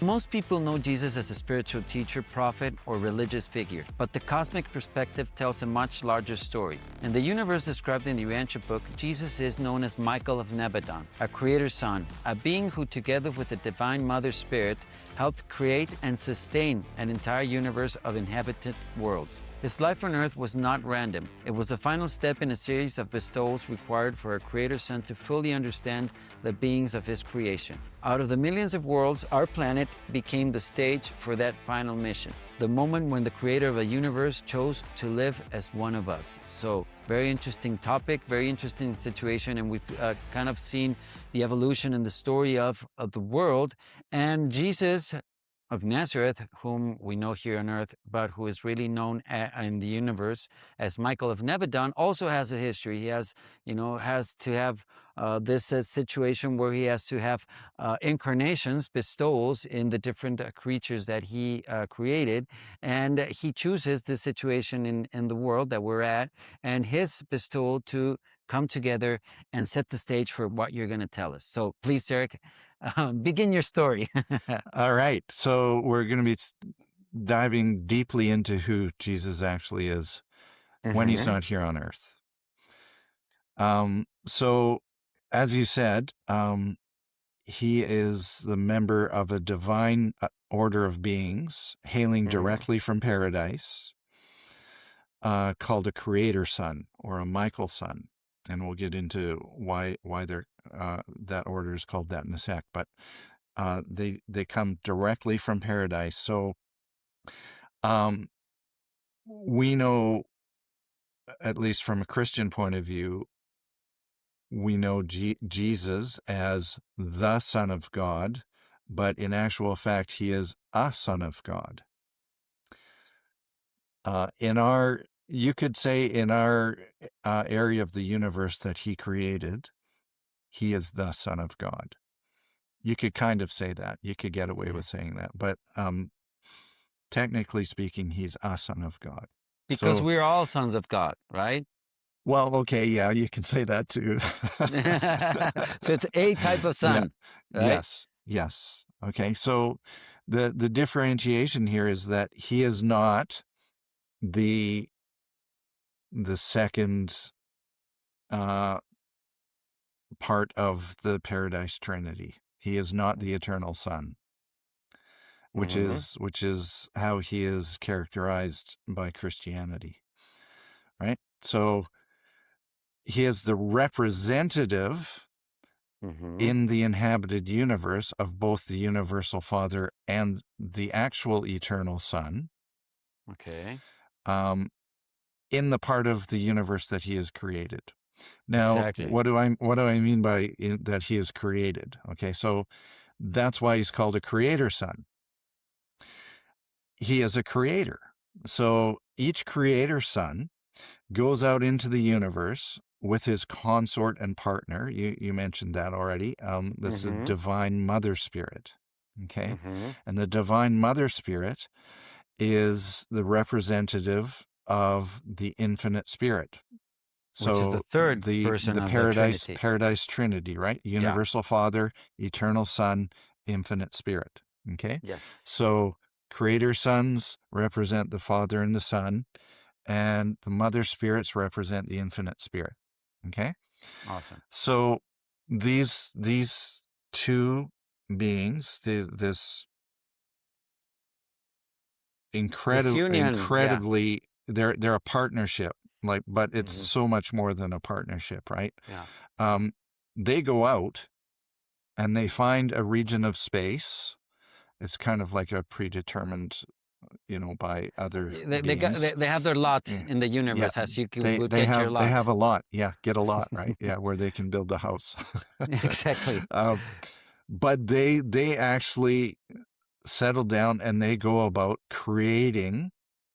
Most people know Jesus as a spiritual teacher, prophet, or religious figure, but the cosmic perspective tells a much larger story. In the universe described in the Urantia Book, Jesus is known as Michael of Nebadon, a creator's son, a being who, together with the Divine Mother Spirit, helped create and sustain an entire universe of inhabited worlds. His life on earth was not random. It was the final step in a series of bestowals required for a creator's son to fully understand the beings of his creation. Out of the millions of worlds, our planet became the stage for that final mission, the moment when the creator of a universe chose to live as one of us. So, very interesting topic, very interesting situation, and we've kind of seen the evolution and the story of the world. And Jesus of Nazareth, whom we know here on earth, but who is really known in the universe as Michael of Nebadon, also has a history. He has, has to have this situation where he has to have incarnations, bestowals in the different creatures that he created. And he chooses this situation in the world that we're at, and his bestowal to come together and set the stage for what you're going to tell us. So please, Derek, begin your story. All right. So we're going to be diving deeply into who Jesus actually is when he's not here on earth. So as you said, he is the member of a divine order of beings hailing directly from paradise, called a creator son or a Michael son. And we'll get into why they're that order is called that in a sec. But they come directly from paradise. So we know, at least from a Christian point of view, we know Jesus as the Son of God, but in actual fact, he is a Son of God. You could say in our area of the universe that he created, he is the Son of God. You could kind of say that. You could get away with saying that. But technically speaking, he's a Son of God. Because we're all sons of God, right? Well, okay, yeah, you can say that too. So it's a type of son, right? Yes. Okay, so the differentiation here is that he is not the second part of the Paradise Trinity. He is not the eternal Son, which is how he is characterized by Christianity, right? So he is the representative in the inhabited universe of both the universal Father and the actual eternal Son. Okay. In the part of the universe that he has created. Now, Exactly. what do I mean by that he is created? Okay, so that's why he's called a creator son. He is a creator. So each creator son goes out into the universe with his consort and partner. You mentioned that already. This is Divine Mother Spirit. Okay, and the Divine Mother Spirit is the representative of the infinite Spirit. So which is the third person the of Paradise Trinity, right? Universal Father, Eternal Son, Infinite Spirit. Okay? Yes. So creator sons represent the Father and the Son, and the Mother Spirits represent the Infinite Spirit. Okay? Awesome. So these two beings, this incredibly, they're a partnership. But it's so much more than a partnership, right? Yeah. They go out and they find a region of space. It's kind of like a predetermined, by other beings. They have their lot in the universe, as you would get your lot. They have a lot. Yeah, get a lot, right? Yeah, where they can build a house. Exactly. But they actually settle down and they go about creating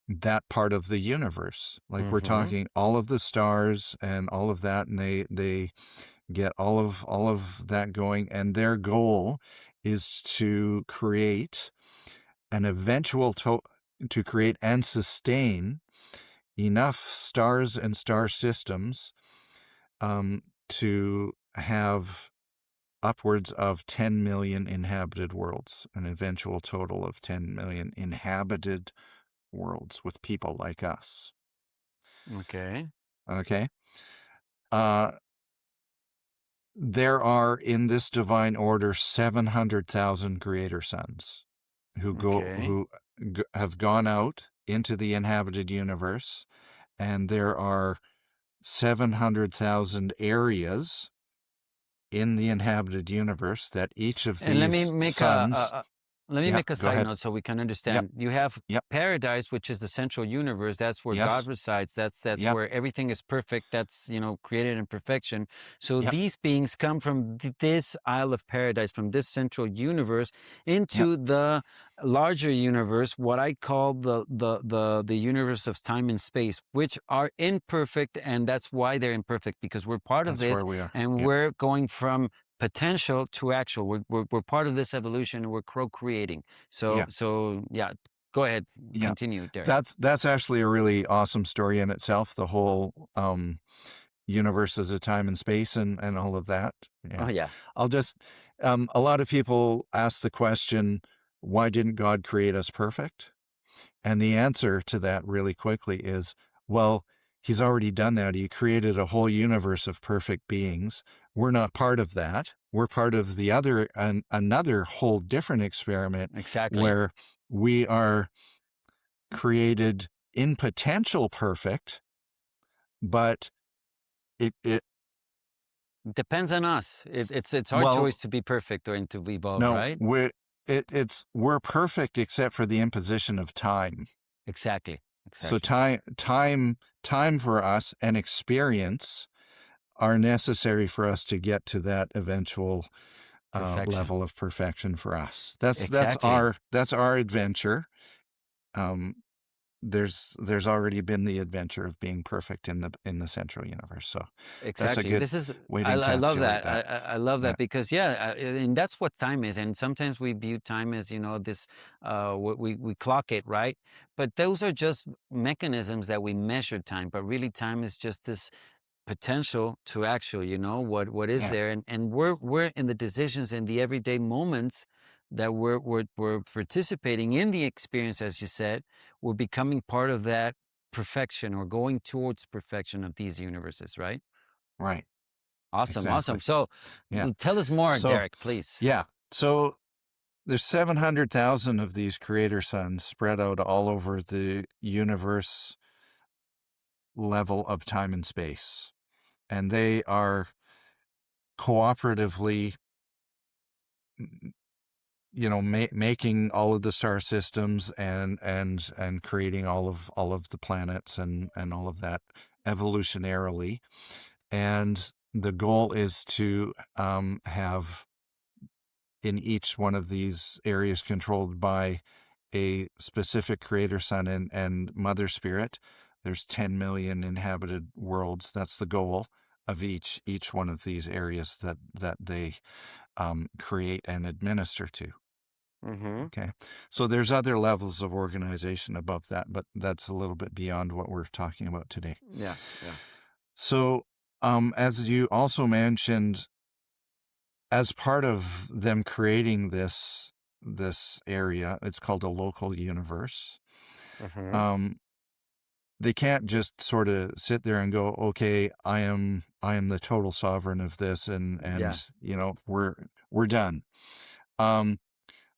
that part of the universe. Like we're talking all of the stars and all of that, and they get all of that going, and their goal is to create an eventual to create and sustain enough stars and star systems to have upwards of 10 million inhabited worlds, an eventual total of 10 million inhabited worlds with people like us. Okay. Okay? Uh, there are in this divine order 700,000 creator sons Okay. who have gone out into the inhabited universe, and there are 700,000 areas in the inhabited universe that each of And let me these make sons. Yeah, a go side ahead. note so we can Yep, understand. You have yep, paradise, which is the central universe. That's where God yes, resides. That's yep, where everything is perfect. That's created in perfection. So yep, these beings come from this Isle of Paradise, from this central universe, yep, into the larger universe, what I call the universe of time and space, which are imperfect, and that's why they're imperfect because we're part of that's this, where we are. and Yep, we're going from potential to actual. We're part of this evolution, and we're co-creating. So yeah, yeah, go ahead, yeah. continue, Derek. That's actually a really awesome story in itself, the whole universe as a time and space and all of that. Oh Yeah. yeah, I'll just a lot of people ask the question, why didn't God create us perfect? And the answer to that really quickly is, well, he's already done that. He created a whole universe of perfect beings. We're not part of that. We're part of the other, another whole different experiment exactly. where we are created in potential perfect, but it Depends on us. It's our well, choice to be perfect or to evolve, no, right? we're perfect except for the imposition of time. Exactly, So exactly. time for us and experience are necessary for us to get to that eventual Perfection. level of perfection for us. Exactly. That's our adventure. Um, there's already been the adventure of being perfect in the central universe. So that's a Exactly. good This is way to I love encapsulate that. that. I love Yeah, that because yeah, and that's what time is. And sometimes we view time as this we clock it, right? But those are just mechanisms that we measure time. But really, time is just this potential to actual, what is yeah, there, and we're in the decisions in the everyday moments that we're participating in the experience, as you said. We're becoming part of that perfection or going towards perfection of these universes, right? right, Awesome, awesome. exactly. So Yeah. tell us more, So Derek, please. yeah, so there's 700,000 of these creator suns spread out all over the universe level of time and space. And they are cooperatively, making all of the star systems and creating all of the planets and all of that evolutionarily. And the goal is to have in each one of these areas controlled by a specific creator sun and mother spirit. There's 10 million inhabited worlds. That's the goal of each one of these areas that they create and administer to. Mm-hmm. Okay, so there's other levels of organization above that, but that's a little bit beyond what we're talking about today. Yeah, yeah. So, as you also mentioned, as part of them creating this area, it's called a local universe. Mm-hmm. Um, they can't just sort of sit there and go, okay, I am the total sovereign of this, Yeah. and we're done. Um,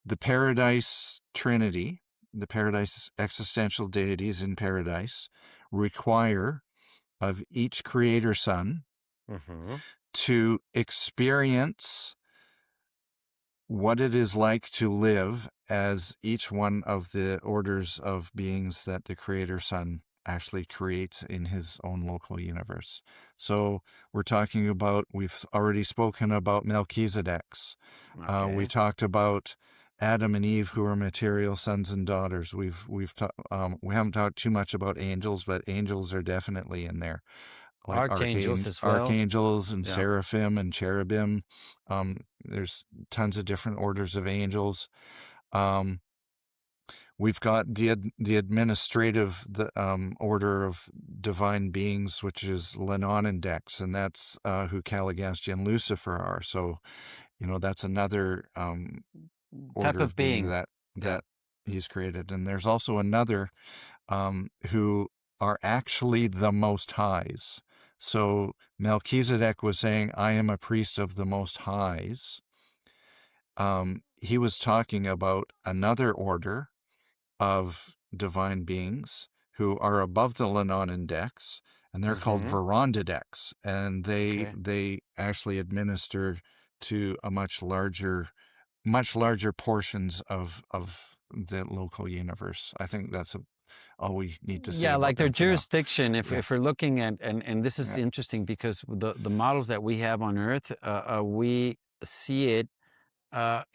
the Paradise Trinity, the Paradise existential deities in Paradise, require of each creator son Mm-hmm. to experience what it is like to live as each one of the orders of beings that the Creator Son actually creates in his own local universe. So we're talking about, we've already spoken about Melchizedek's. We Okay. talked about Adam and Eve, who are material sons and daughters. We haven't talked too much about angels, but angels are definitely in there, like Archangels as well. archangels and Yeah. seraphim and cherubim. There's tons of different orders of angels. Um, we've got the administrative order of divine beings, which is Lenon and Dex, and that's who Caligastia and Lucifer are. So That's another Type order of of being being. that Yeah. that he's created. And there's also another who are actually the Most Highs. So Melchizedek was saying, I am a priest of the Most Highs. He was talking about another order of divine beings who are above the Lenon index, and they're called Mm-hmm. Verondideks, and they Okay. they actually administer to a much larger portions of the local universe. I think that's all we need to say Yeah, like about their them for now. jurisdiction, Yeah, if we're looking at, and this is yeah, interesting because the models that we have on Earth, we see it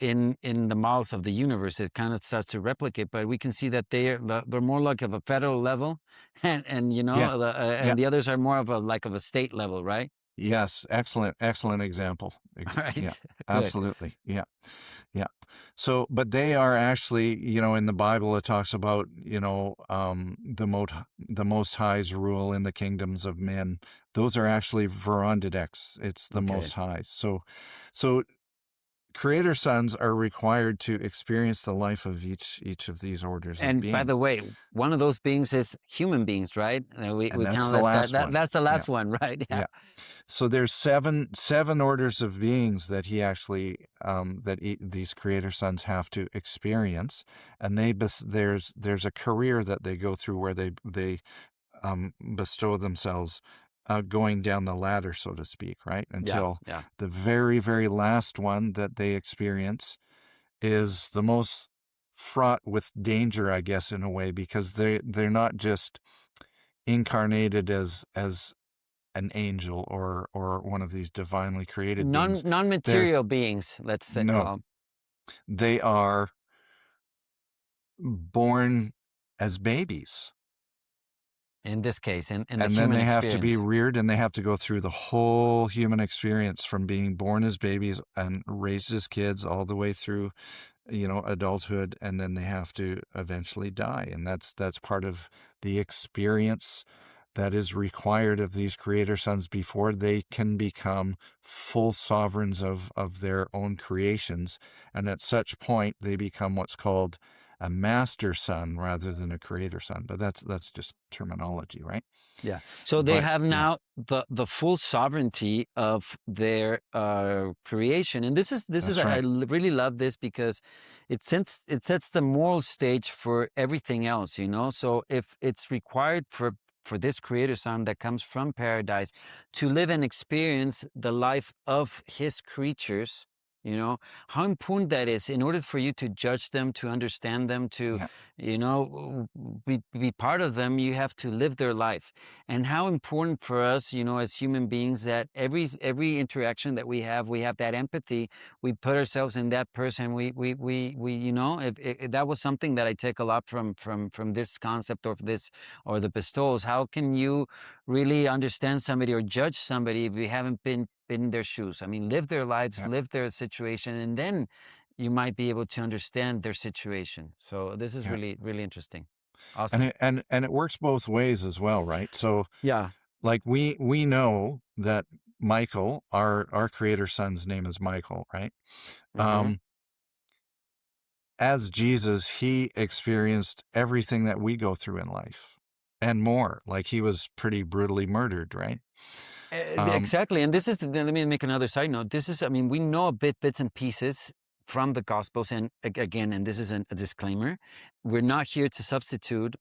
in the models of the universe. It kind of starts to replicate, but we can see that they're more like of a federal level, and yeah, yeah. and the others are more of a like of a state level, right? Yes, excellent example. All right, Yeah, good. absolutely. Yeah, yeah. So, but they are actually, in the Bible, it talks about, the Most High's rule in the kingdoms of men. Those are actually Verondideks. It's the Okay. Most High. So creator sons are required to experience the life of each of these orders of And by being, the way, one of those beings is human beings, right? and We kind that's of the left that, last one. that's the Yeah, last one, right? Yeah. yeah. So there's seven orders of beings that he actually these creator sons have to experience, and there's a career that they go through where they bestow themselves, going down the ladder, so to speak, right? Yeah, Until yeah. the very, very last one that they experience is the most fraught with danger, I guess, in a way, because they're not just incarnated as an angel or one of these divinely created beings. They're Non-material beings, let's say, no, call 'em. they are born as babies. In this case, in the And then human they have to be experience. reared, and they have to go through the whole human experience from being born as babies and raised as kids all the way through, adulthood, and then they have to eventually die. And that's part of the experience that is required of these creator sons before they can become full sovereigns of their own creations. And at such point, they become what's called a master son rather than a creator son. But that's just terminology, right? Yeah. So they But have yeah, now the full sovereignty of their creation, and this is that's right. really love this because it sets the moral stage for everything else. So if it's required for this creator son that comes from paradise to live and experience the life of his creatures. How important that is in order for you to judge them, to understand them, to Yeah, be part of them. You have to live their life, and how important for us, as human beings, that every interaction that we have that empathy. We put ourselves in that person. If that was something that I take a lot from this concept or this or the bestowals. How can you really understand somebody or judge somebody if you haven't been in their shoes? I mean, live their lives, yeah, live their situation, and then you might be able to understand their situation. So this is yeah. really, really interesting. And Awesome. it works both ways as well, right? So Yeah. like we know that Michael, our creator son's name is Michael, right? Hmm. Um, as Jesus, he experienced everything that we go through in life and more. Like he was pretty brutally murdered, right? Um, Exactly. And this is, let me make another side note. This is, I mean, we know bits and pieces from the Gospels. And again, and this is a disclaimer, we're not here to substitute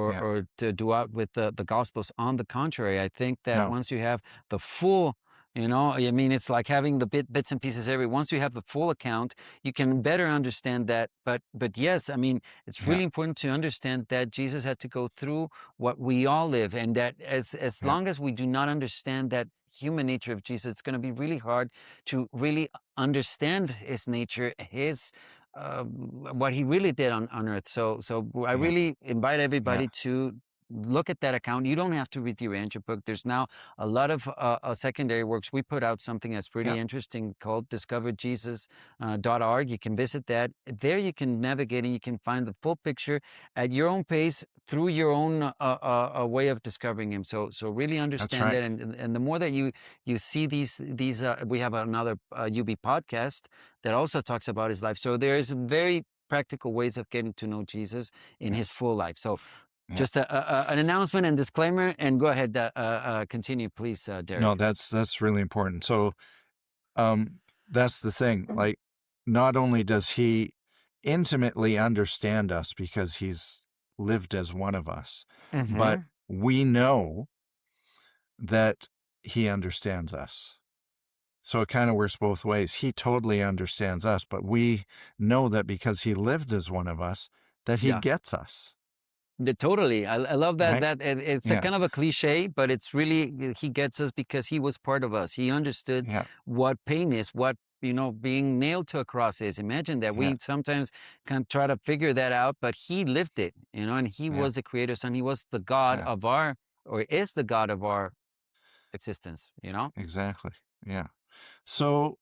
yeah, or to do out with the Gospels. On the contrary, I think that no, once you have the full, I mean, it's like having the bits and pieces once you have the full account, you can better understand that. But yes, I mean, it's yeah, really important to understand that Jesus had to go through what we all live, and that as yeah, long as we do not understand that human nature of Jesus, it's going to be really hard to really understand his nature, his what he really did on earth. So I yeah, really invite yeah, everybody to look at that account. You don't have to read the Urantia book. There's now a lot of secondary works. We put out something that's Yeah, pretty interesting called discoverjesus.org. You can visit that. There you can navigate and you can find the full picture at your own pace through your own way of discovering him. So really that's understand right. that. And the more that you see these we have another UB podcast that also talks about his life. So there is very practical ways of getting to know Jesus in Yeah, his full life. So yeah. just an announcement and disclaimer, and go ahead, continue, please, No, Derek. that's really important. So, that's the thing. Like, not only does he intimately understand us because he's lived as one of us, but Mm-hmm. we know that he understands us. So it kind of works both ways. He totally understands us, but we know that because he lived as one of us, that he Yeah. gets us, Totally. I love that. right? It's a Yeah, kind of a cliche, but it's really he gets us because he was part of us. He understood yeah, what pain is, what being nailed to a cross is. Imagine that. yeah, We sometimes can try to figure that out, but he lived it. And he yeah, was the creator son. He was the God yeah, of our, or is the God of our existence. exactly. Yeah. So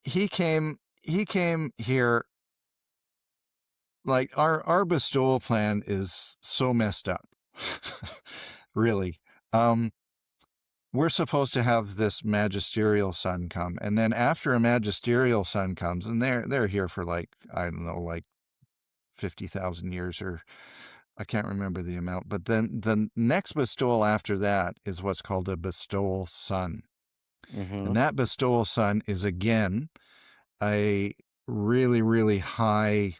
he came here. Like, our bestowal plan is so messed up. Really. Um, we're supposed to have this magisterial son come, and then after a magisterial son comes, and they're here for, like, I don't know, like 50,000 years, or I can't remember the amount, but then the next bestowal after that is what's called a bestowal son. Mm-hmm. And that bestowal son is again a really, really high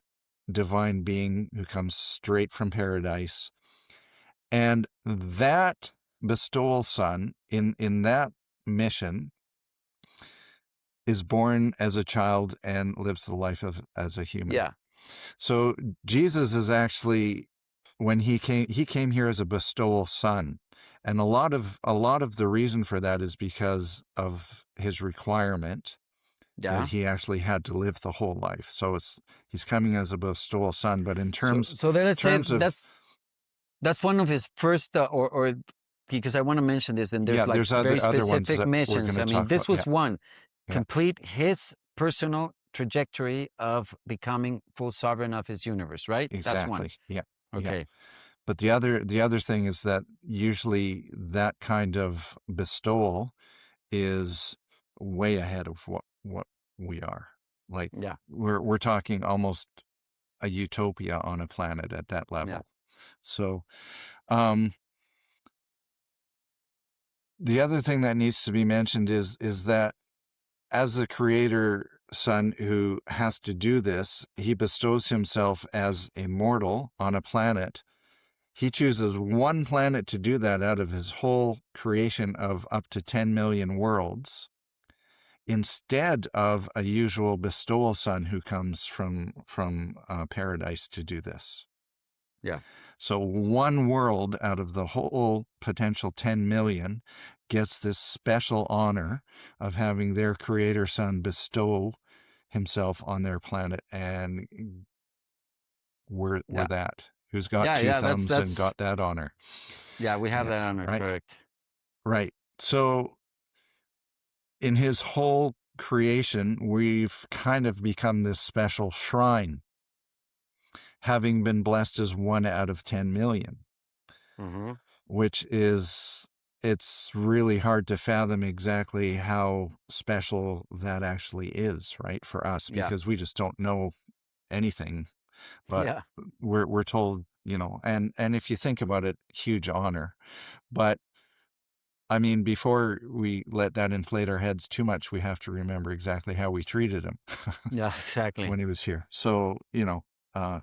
divine being who comes straight from paradise. And that bestowal son in that mission is born as a child and lives the life of as a human. Yeah. So Jesus is actually, when he came here as a bestowal son. And a lot of the reason for that is because of his requirement that Yeah. he actually had to live the whole life. So he's coming as a bestowal son, but in So terms so then let's say terms of that's one of his first or because I want to mention this, then there's yeah, like there's very other ones specific that we're going missions. to I mean, talk about. this Yeah, was one yeah, complete his personal trajectory of becoming full sovereign of his universe, right? That's one. exactly. Yeah, yeah. Okay. But the other thing is that usually that kind of bestowal is way ahead of what we are. Like, Yeah. we're talking almost a utopia on a planet at that Yeah. level. So, um, the other thing that needs to be mentioned is that as the creator son who has to do this, he bestows himself as a mortal on a planet. He chooses one planet to do that out of his whole creation of up to 10 million worlds, instead of a usual bestowal son who comes from paradise to do this. Yeah. So one world out of the whole potential 10 million gets this special honor of having their creator son bestow himself on their planet, and we're Yeah. that. Who's got Yeah. two Yeah. thumbs and That's got that honor? yeah. We have Yeah, that honor, right, correct. right. So in his whole creation, we've kind of become this special shrine, having been blessed as one out of 10 million. Mm-hmm. Which is, it's really hard to fathom exactly how special that actually is, right, for us, Yeah. because we just don't know anything. But Yeah. we're told, and if you think about it, huge honor. But I mean, before we let that inflate our heads too much, we have to remember exactly how we treated him Yeah. Exactly. when he was here. So, uh,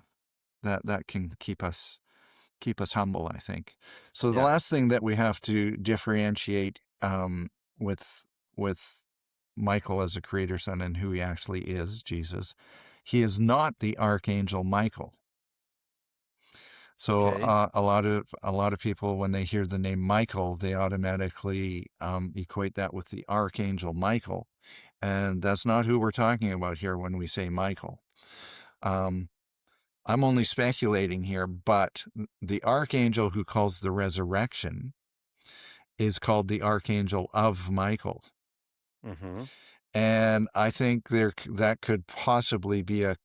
that can keep us humble, I think. So the Yeah. last thing that we have to differentiate, with with Michael as a creator son and who he actually is, Jesus, he is not the archangel Michael. So Okay. a lot of people, when they hear the name Michael, they automatically equate that with the archangel Michael, and that's not who we're talking about here when we say Michael. Um, I'm only speculating here, but the archangel who calls the resurrection is called the archangel of Michael. Mm-hmm. And I think that could possibly be a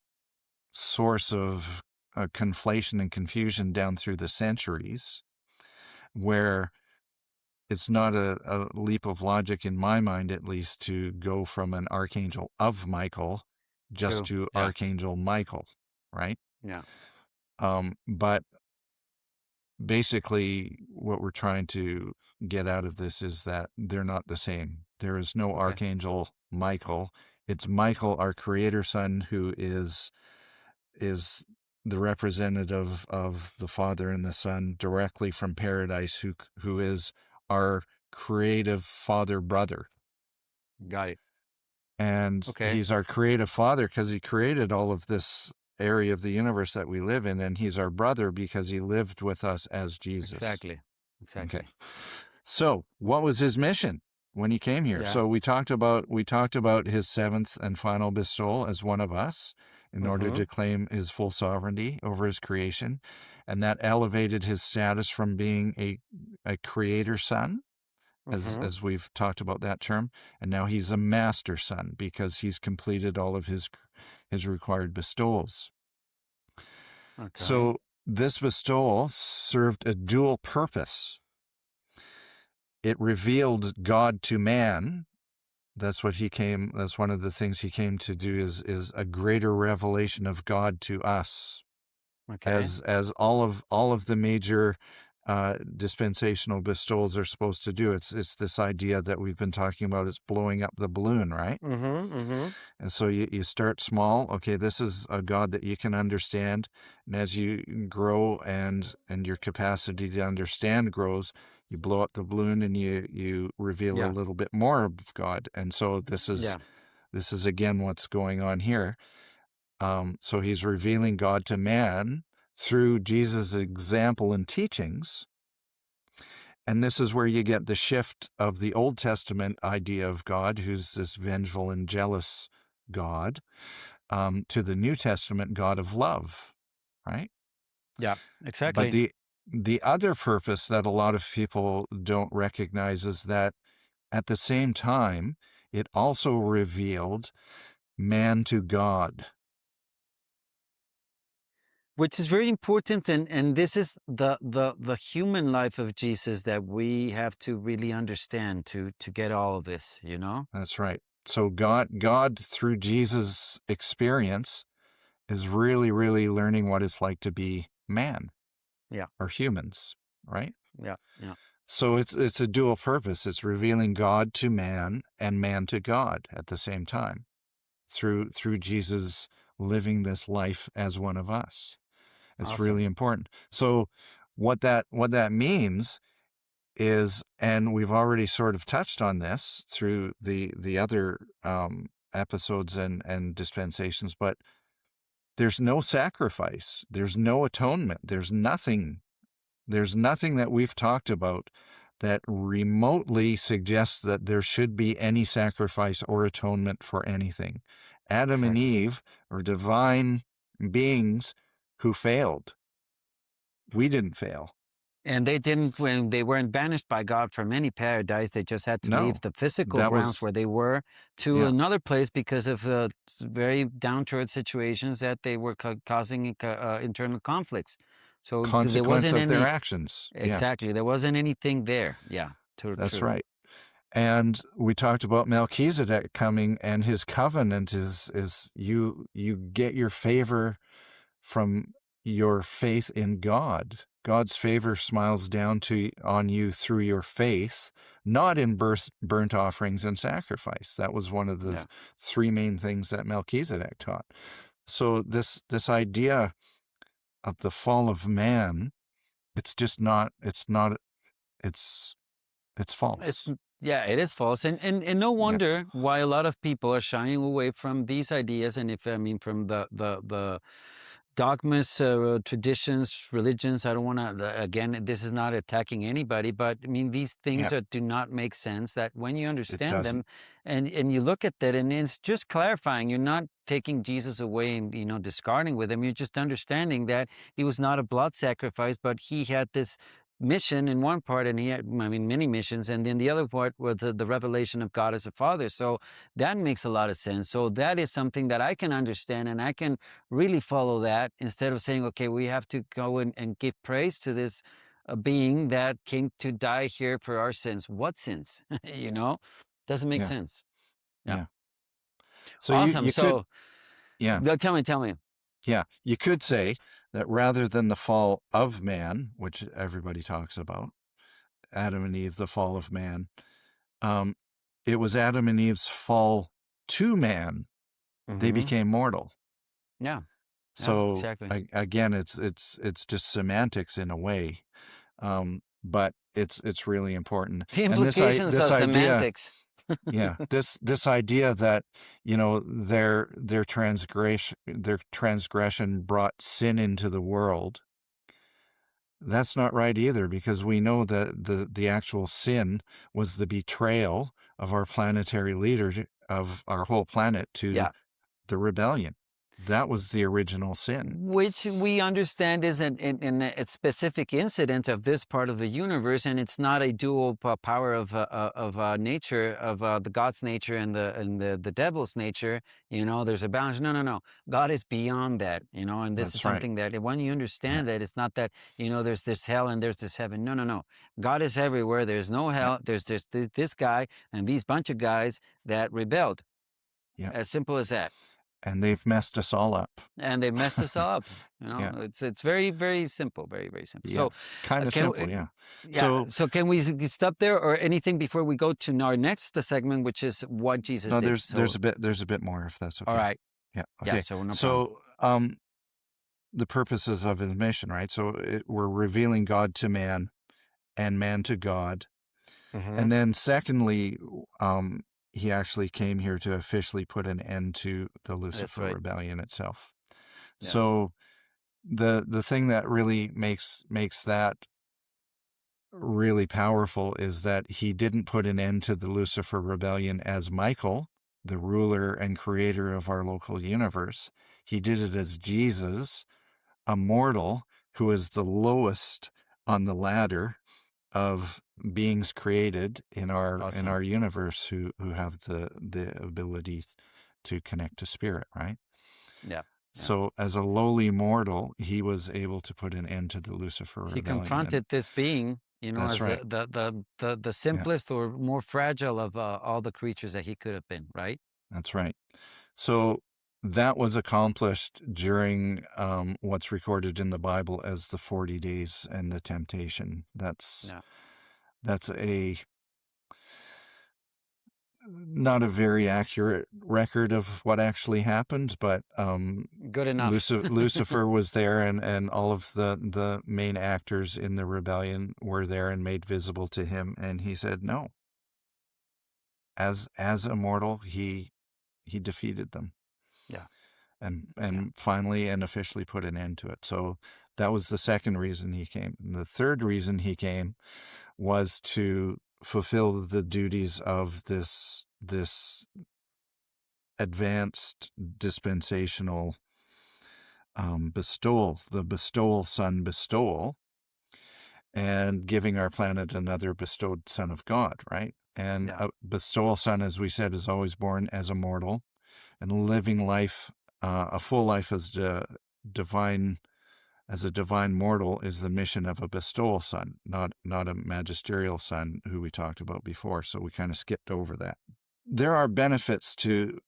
source of conflation and confusion down through the centuries, where it's not a leap of logic in my mind, at least, to go from an archangel of Michael just True. to Yeah. Archangel Michael, right? Yeah. But basically, what we're trying to get out of this is that they're not the same. There is no Okay. Archangel Michael. It's Michael, our Creator Son, who is the representative of the Father and the Son directly from paradise, who is our creative father brother. Got it. And Okay. he's our creative father because he created all of this area of the universe that we live in, and he's our brother because he lived with us as Jesus. Exactly. Okay. Exactly. So what was his mission when he came here? Yeah. So we talked about his seventh and final bestowal as one of us in order Mm-hmm. to claim his full sovereignty over his creation. And that elevated his status from being a creator son, Mm-hmm. as we've talked about that term. And now he's a master son because he's completed all of his required bestowals. Okay. So this bestowal served a dual purpose. It revealed God to man. That's one of the things he came to do, is a greater revelation of God to us, Okay. as all of the major dispensational bestowals are supposed to do. It's this idea that we've been talking about. It's blowing up the balloon, right? Mm-hmm. Mm-hmm. And so you start small. Okay, this is a God that you can understand. And as you grow and your capacity to understand grows, you blow up the balloon and you reveal a Yeah. little bit more of God. And so this Yeah. is again what's going on here. So he's revealing God to man through Jesus' example and teachings. And this is where you get the shift of the Old Testament idea of God, who's this vengeful and jealous God, to the New Testament God of love, right? Yeah. But Exactly. the other purpose that a lot of people don't recognize is that at the same time, it also revealed man to God. Which is very important, and this is the human life of Jesus that we have to really understand to get all of this, you know? That's right. So God through Jesus' experience is really, really learning what it's like to be man Yeah. or humans, right? Yeah. Yeah. So it's a dual purpose. It's revealing God to man and man to God at the same time through Jesus living this life as one of us. It's Awesome. really important. So what that means is, and we've already sort of touched on this through the other episodes and dispensations, but there's no sacrifice, there's no atonement, there's nothing that we've talked about that remotely suggests that there should be any sacrifice or atonement for anything. Adam and Exactly. Eve are divine beings who failed. We didn't fail. And they didn't, when they weren't banished by God from any paradise, they just had to leave No, the physical that grounds was, where they were to yeah, another place because of very down to earth situations that they were causing internal conflicts. So there consequence wasn't of their any, actions. Yeah, exactly, there wasn't anything there. Yeah, true, that's true. right. And we talked about Melchizedek coming, and his covenant is you get your favor from your faith in God. God's favor smiles down on you through your faith, not in burnt offerings and sacrifice. That was one of the Yeah. three main things that Melchizedek taught. So this idea of the fall of man, it's just not. It's It's false. yeah, it is false, and no Yeah. wonder why a lot of people are shying away from these ideas. And if I mean from dogmas, traditions, religions. I don't want to, again, this is not attacking anybody, but I mean, these things Yeah, that do not make sense, that when you it understand doesn't. them and you look at that and it's just clarifying, you're not taking Jesus away and, discarding with him. You're just understanding that he was not a blood sacrifice, but he had this mission in one part and he had, I mean, many missions. And then the other part was the revelation of God as a father. So that makes a lot of sense. So that is something that I can understand and I can really follow that instead of saying, okay, we have to go and give praise to this being that came to die here for our sins. What sins? Doesn't make Yeah, sense. Yeah. yeah. So Awesome. you could, So yeah, tell me. yeah, you could say that rather than the fall of man, which everybody talks about, Adam and Eve, the fall of man, um, it was Adam and Eve's fall to man. They Hmm. became mortal. Yeah. Yeah, So exactly. again, it's just semantics in a way, but it's really important. The And implications this of idea, semantics. yeah, this idea that their transgression brought sin into the world. That's not right either, because we know that the actual sin was the betrayal of our planetary leader, of our whole planet, to Yeah. the rebellion. That was the original sin. Which we understand is a specific incident of this part of the universe, and it's not a dual power of nature, of the God's nature and the devil's nature. There's a balance. No, no, no. God is beyond that. And this is That's right. something that when you Yeah, understand that, it's not that there's this hell and there's this heaven. No, no, no. God is everywhere. There's no yeah, hell. There's just this guy and these bunch of guys that rebelled. yeah. As simple as that. And they've messed us all up. And they messed us all up. Yeah, It's very, very simple, very, very simple. yeah. So, Kind of can simple, yeah. yeah. So So can we stop there, or anything before we go to our next segment, which is what Jesus no, did? there's So, a bit more, if that's all okay. right, Yeah, yeah. okay. So no problem. So the purposes of his mission, right? So we're revealing God to man and man to God. Hmm. And then secondly, he actually came here to officially put an end to the That's Lucifer right. rebellion itself. Yeah. So the thing that really makes that really powerful is that he didn't put an end to the Lucifer rebellion as Michael, the ruler and creator of our local universe. He did it as Jesus, a mortal who is the lowest on the ladder of beings created in Awesome. our universe, who have the ability to connect to spirit, right? Yeah. Yeah. So as a lowly mortal, he was able to put an end to the Lucifer He rebellion. And confronted this being, that's as right. the Yeah, simplest or more fragile of all the creatures that he could have been. Right. that's right. So that was accomplished during what's recorded in the Bible as the 40 days and the temptation. Yeah. That's a not a very accurate record of what actually happened, but Good enough. Lucifer was there, and all of the main actors in the rebellion were there and made visible to him, and he said no. As a mortal, he defeated them, Yeah. and Yeah. finally and officially put an end to it. So that was the second reason he came. And the third reason he came was to fulfill the duties of this advanced dispensational bestowal, the bestowal son bestowal, and giving our planet another bestowed son of God, right? And Yeah. a bestowal son, as we said, is always born as a mortal, and living life, a full life divine as a divine mortal, is the mission of a bestowal son, not a magisterial son, who we talked about before. So we kind of skipped over that. There are benefits to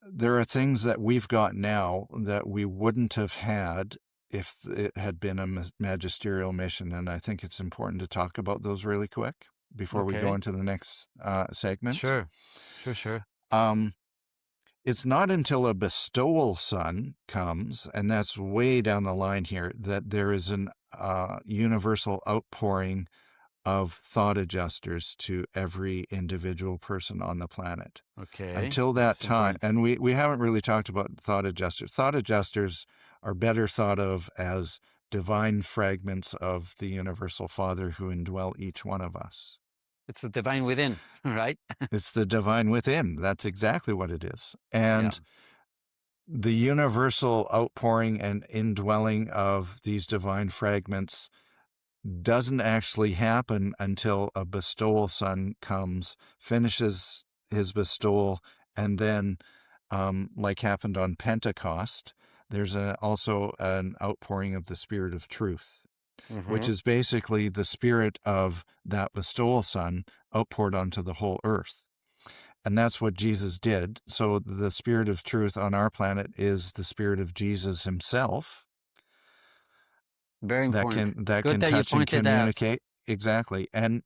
There are things that we've got now that we wouldn't have had if it had been a magisterial mission. And I think it's important to talk about those really quick before we go Okay. into the next segment. Sure. Sure. Sure. Um, it's not until a bestowal son comes, and that's way down the line here, that there is an universal outpouring of thought adjusters to every individual person on the planet. Okay. Until This that is time, important. and we haven't really talked about thought adjusters. Thought adjusters are better thought of as divine fragments of the universal Father who indwell each one of us. It's the divine within, right? It's the divine within. That's exactly what it is. Yeah. And the universal outpouring and indwelling of these divine fragments doesn't actually happen until a bestowal son comes, finishes his bestowal, and then, like happened on Pentecost, there's also an outpouring of the Spirit of truth, which is basically the spirit of that bestowal son outpoured onto the whole earth. And that's what Jesus did. So the Spirit of truth on our planet is the Spirit of Jesus himself Very important. that Good can that you touch and pointed out. communicate. Exactly. And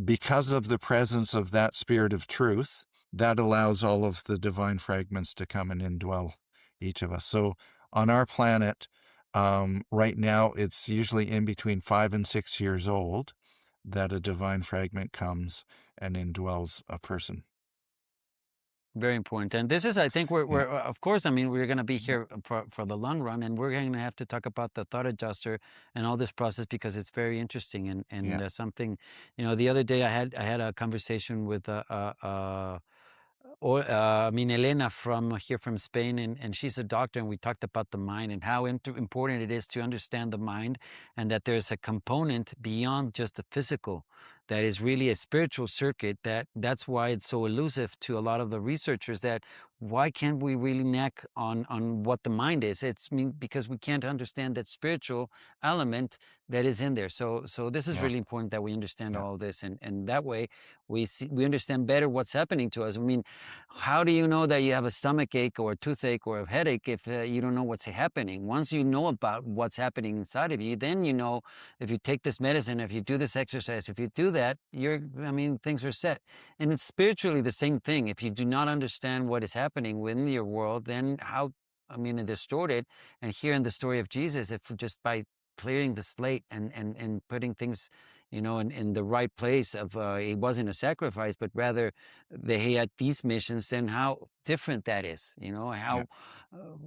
because of the presence of that Spirit of truth, that allows all of the divine fragments to come and indwell each of us. So on our planet, right now, it's usually in between 5 and 6 years old that a divine fragment comes and indwells a person. Very important. And this is, I think, we're, Yeah. we're of course, I mean, we're going to be here for the long run, and we're going to have to talk about the thought adjuster and all this process because it's very interesting and Yeah. something, the other day I had a conversation with I mean, Elena from here from Spain, and she's a doctor, and we talked about the mind and how important it is to understand the mind, and that there's a component beyond just the physical that is really a spiritual circuit. That's why it's so elusive to a lot of the researchers. That why can't we really neck on what the mind is? Because we can't understand that spiritual element that is in there. So this is Yeah. really important that we understand Yeah. all this, and that way we understand better what's happening to us. I mean, how do you know that you have a stomach ache or a toothache or a headache if you don't know what's happening? Once you know about what's happening inside of you, then you know if you take this medicine, if you do this exercise, if you do that, things are set. And it's spiritually the same thing. If you do not understand what is happening within your world, then it distorted. And here in the story of Jesus, if just by clearing the slate and putting things, in the right place of, it wasn't a sacrifice, but rather he had peace missions, and how different that is, Yeah. how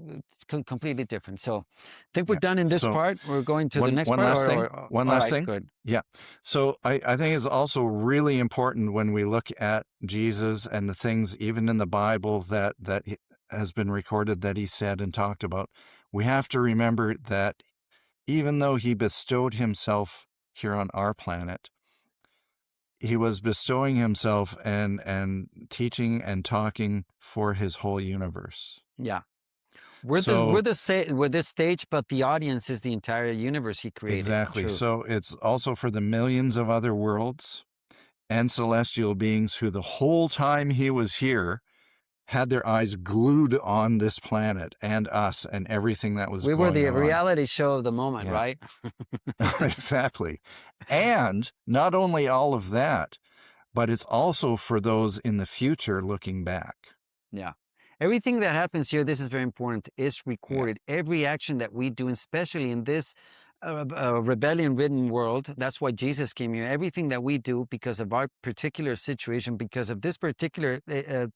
it's completely different. So I think we're Yeah. done in this So part. We're going to the next one part, last thing. One all last right, thing. good. Yeah. So I think it's also really important when we look at Jesus and the things, even in the Bible, that has been recorded that he said and talked about. We have to remember that even though he bestowed himself here on our planet, he was bestowing himself and teaching and talking for his whole universe. Yeah. So We're this stage, but the audience is the entire universe he created. exactly. True. So it's also for the millions of other worlds and celestial beings who the whole time he was here had their eyes glued on this planet and us and everything that was We were going the on. reality show of the moment, Yeah, right? exactly. And not only all of that, but it's also for those in the future looking back. Yeah. Everything that happens here, this is very important, is Yeah. recorded. Every action that we do, especially in this rebellion-ridden world, that's why Jesus came here. Everything that we do because of our particular situation, because of this particular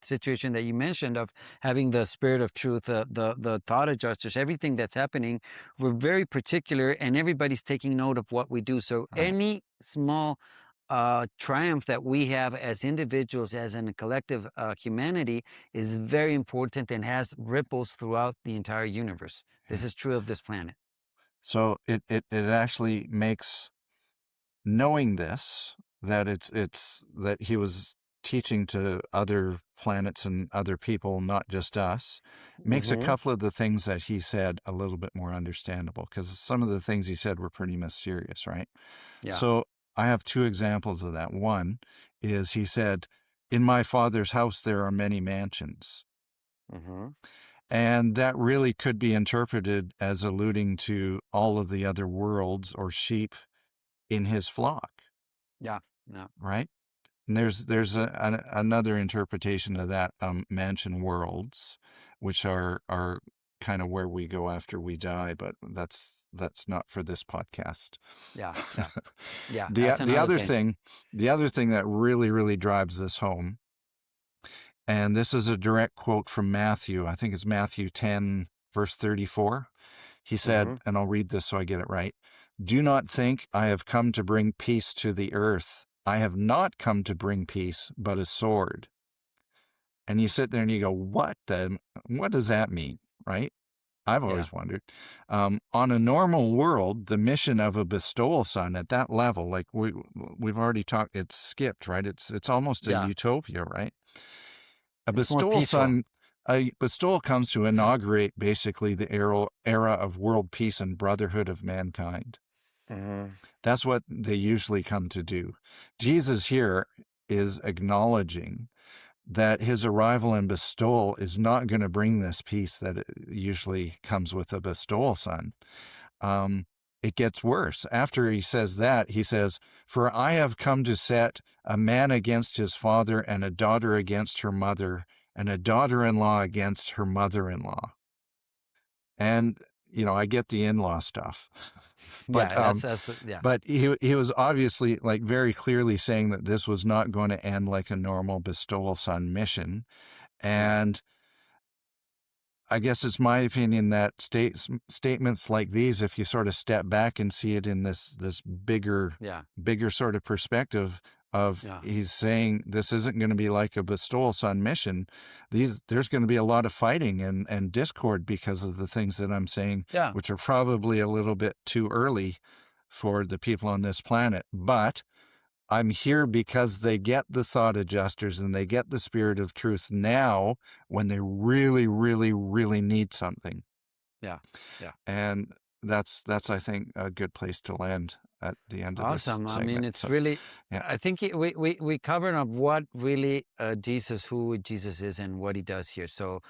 situation that you mentioned of having the Spirit of truth, the thought adjusters, everything that's happening, we're very particular, and everybody's taking note of what we do. So Right. any small triumph that we have as individuals, as in a collective humanity, is very important and has ripples throughout the entire universe. This Yeah. is true of this planet. So it actually makes knowing this, that it's that he was teaching to other planets and other people, not just us, makes a Mm-hmm. couple of the things that he said a little bit more understandable, because some of the things he said were pretty mysterious, right? Yeah. So I have two examples of that. One is he said, "In my Father's house there are many mansions." Mm-hmm. And that really could be interpreted as alluding to all of the other worlds or sheep in his flock, Yeah. Yeah. right? And there's another interpretation of that, mansion worlds, which are kind of where we go after we die, but that's not for this podcast. Yeah. Yeah. Yeah. The That's another other thing. thing, that really drives this home, and this is a direct quote from Matthew. I think it's Matthew 10, verse 34. He said, and I'll read this so I get it right, "Do not think I have come to bring peace to the earth. I have not come to bring peace, but a sword." And you sit there and you go, what does that mean, right? I've Yeah. always wondered. On a normal world, the mission of a bestowal son at that level, like we've already talked, it's skipped, right? It's almost a Yeah. utopia, right? A It's more bestowal peaceful. son, a bestowal comes to inaugurate basically the era of world peace and brotherhood of mankind. That's what they usually come to do. Jesus here is acknowledging that his arrival and bestowal is not going to bring this peace that usually comes with a bestowal son. It gets worse. After he says that, he says, "For I have come to set a man against his father, and a daughter against her mother, and a daughter-in-law against her mother-in-law." And, I get the in-law stuff. But Yeah, yeah. but he was obviously like very clearly saying that this was not going to end like a normal bestowal son mission. And I guess it's my opinion that statements like these, if you sort of step back and see it in this bigger sort of perspective of he's saying this isn't going to be like a bestowal son mission. There's going to be a lot of fighting and discord because of the things that I'm saying, which are probably a little bit too early for the people on this planet. But I'm here because they get the thought adjusters and they get the spirit of truth now when they really, really, really need something. Yeah. And that's I think a good place to land at the end of this segment. Awesome. I mean, it's really, I think we covered up what really who Jesus is and what he does here. So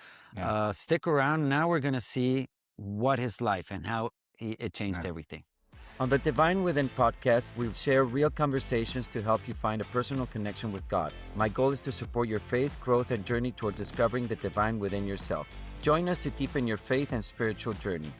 stick around. Now we're going to see what his life and how it changed everything. On the Divine Within podcast, we'll share real conversations to help you find a personal connection with God. My goal is to support your faith, growth, and journey toward discovering the divine within yourself. Join us to deepen your faith and spiritual journey.